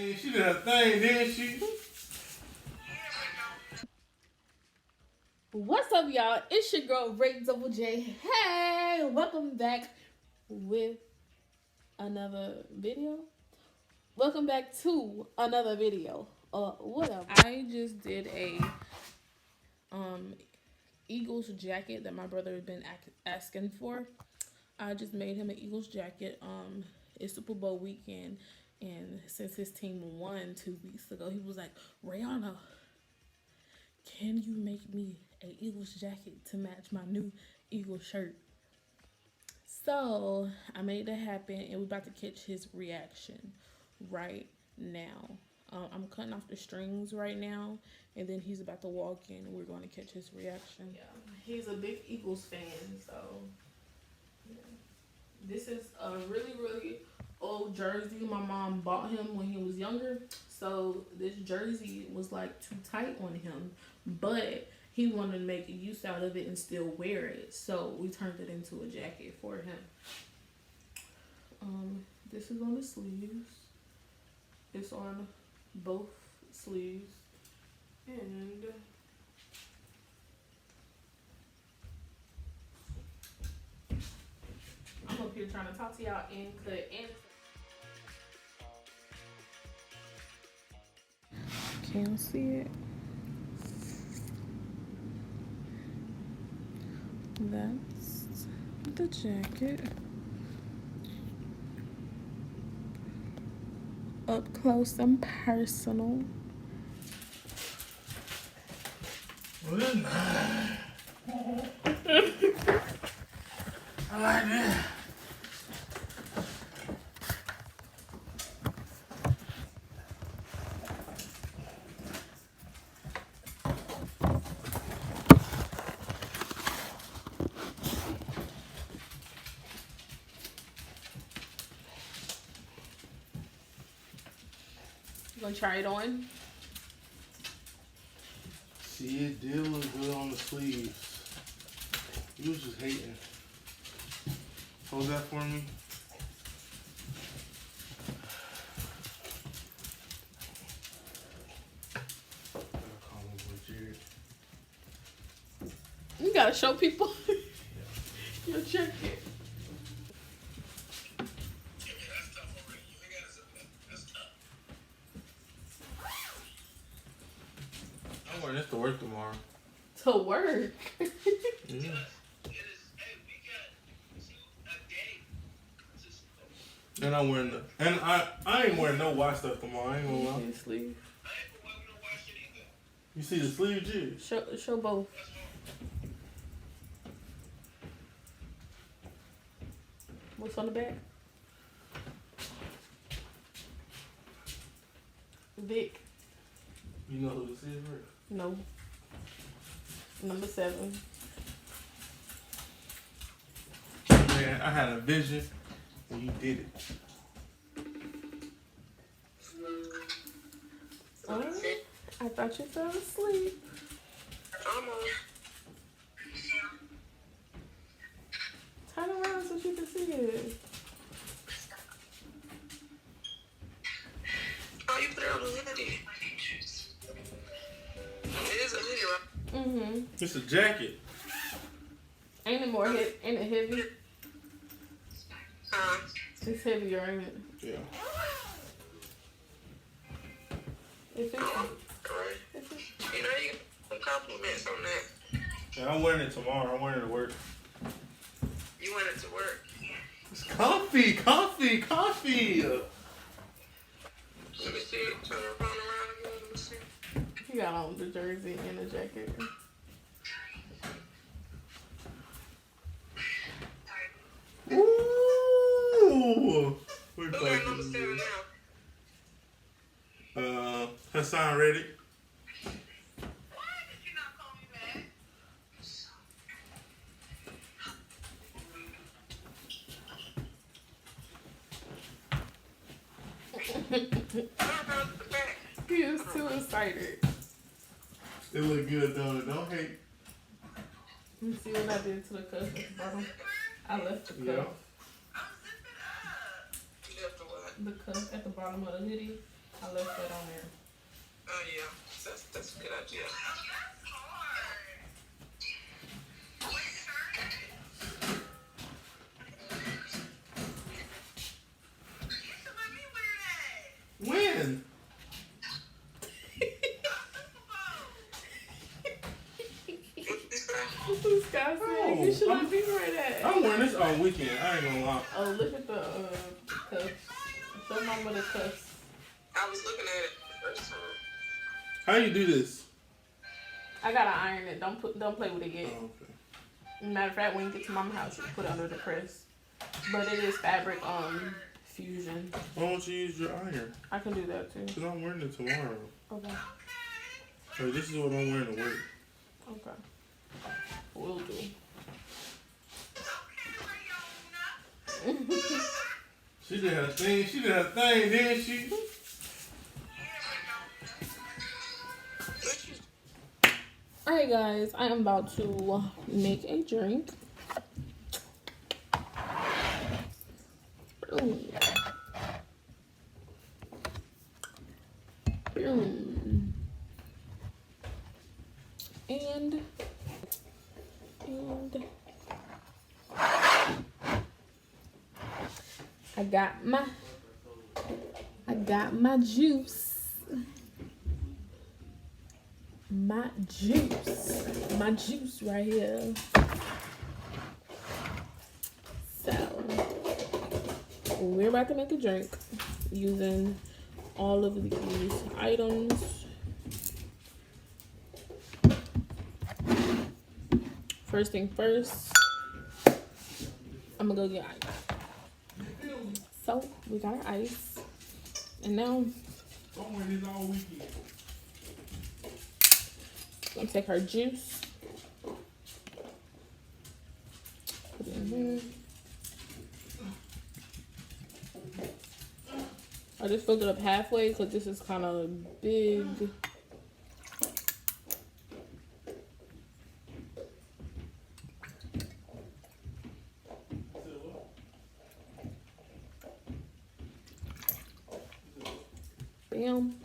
Hey, she did her thing, didn't she? What's up, y'all? It's your girl Ray Double J. Hey, welcome back with another video. Welcome back to another video. Whatever. I just did a um Eagles jacket that my brother had been asking for. I just made him an Eagles jacket. It's Super Bowl weekend, and since his team won 2 weeks ago, he was like, Rihanna, can you make me a Eagles jacket to match my new Eagles shirt? So I made that happen, and we're about to catch his reaction right now. I'm cutting off the strings right now, and then he's about to walk in, and we're going to catch his reaction. Yeah, he's a big Eagles fan, so yeah. This is a really, really old jersey. My mom bought him when he was younger, so this jersey was like too tight on him, but he wanted to make use out of it and still wear it, so we turned it into a jacket for him. This is on the sleeves. It's on both sleeves, and I'm up here trying to talk to y'all and cut and. Can't see it. That's the jacket. Up close and personal. Well, it's nice. I like that. You gonna try it on? See, it did look good on the sleeves. You was just hating. Hold that for me. You gotta show people your jacket. I'm wearing this to work tomorrow. To work. Yeah. And I'm wearing I ain't wearing no white stuff tomorrow. I ain't gonna lie. Sleeve. You see the sleeve, G? Show both. What's on the back? Vic. You know who this is, right? No. Number 7. Man, I had a vision and you did it. I thought you fell asleep. Turn around so you can see it. Oh, you put it on the hoodie. It is a hoodie, right? Mm-hmm. It's a jacket. Ain't it more ain't it heavy? Uh, It's heavier, ain't it? Yeah. It fits. right. You know, you get some compliments on that. And I'm wearing it tomorrow. I'm wearing it to work. You went it to work. It's comfy. Let me see it. Turn it around again. Let me see. He got on the jersey and the jacket. Ooh. Who got number 7 now? Hassan ready? Why did you not call me back? He is too excited. It look good, don't it? Don't hate. You see what I did to the cuff at the bottom? I left the cuff. Yeah. You left the what? The cuff at the bottom of the hoodie. I left that on there. Oh yeah, that's a good idea. When? What this guy said? You should let me wear that. I'm wearing this all weekend. I ain't gonna lie. Oh, look at the cuffs. Show mama the cuffs. I was looking at it the first time. How you do this? I gotta iron it. Don't play with it yet. Oh, okay. Matter of fact, when you get to mama's house, you put it under the press. But it is fabric fusion. Why don't you use your iron? I can do that too. Because I'm wearing it tomorrow. Okay. So this is what I'm wearing to work. Okay. Will do. She did her thing. She did her thing, didn't she? Alright guys, I am about to make a drink. Ooh. And I got my juice. My juice right here. So we're about to make a drink using all of these items. First thing first, I'm gonna go get ice. So we got our ice, and now I'm wearing this all weekend. I'm gonna take her juice. Put it in here. I just filled it up halfway because this is kind of big. Bam.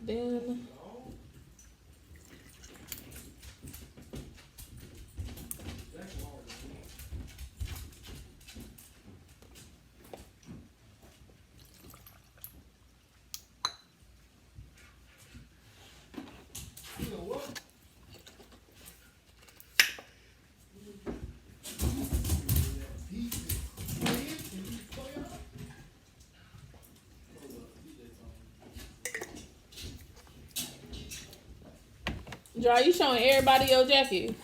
Then Jar, you showing everybody your jacket?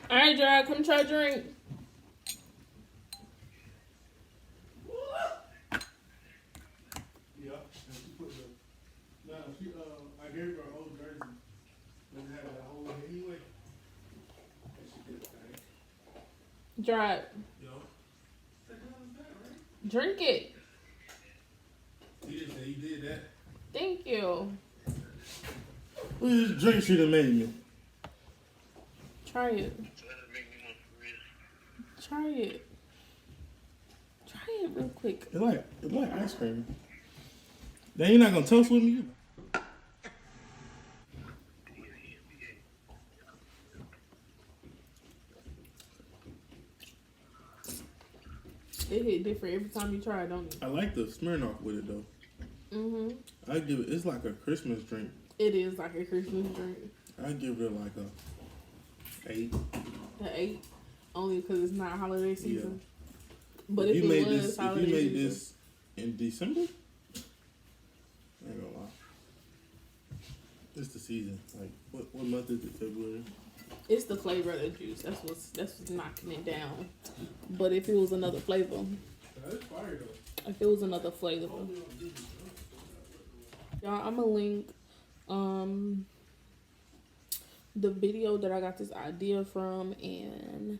All right, Jar, come try a drink. Yeah, and she put the. No, she I gave her an old jersey. Doesn't have that whole anyway. And she did the thing. Jar, Yo. drink it. He didn't say he did that. Thank you. Look at this drink she done made me. Try it. Try it. Try it real quick. It's like ice cream. Then you're not gonna toast with me? It hit different every time you try it, don't it? I like the Smirnoff with it though. I give it. It's like a Christmas drink. It is like a Christmas drink. I give it like a 8. An 8, only because it's not holiday season. But If if you it was holiday made season, this in December, I ain't gonna lie. It's the season. Like, what month is it? February? It's the flavor of the juice. That's what's knocking it down. But if it was another flavor, That's fire though. if it was another flavor, y'all, I'm gonna link the video that I got this idea from, and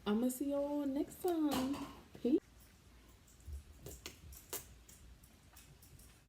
I'm gonna see y'all next time.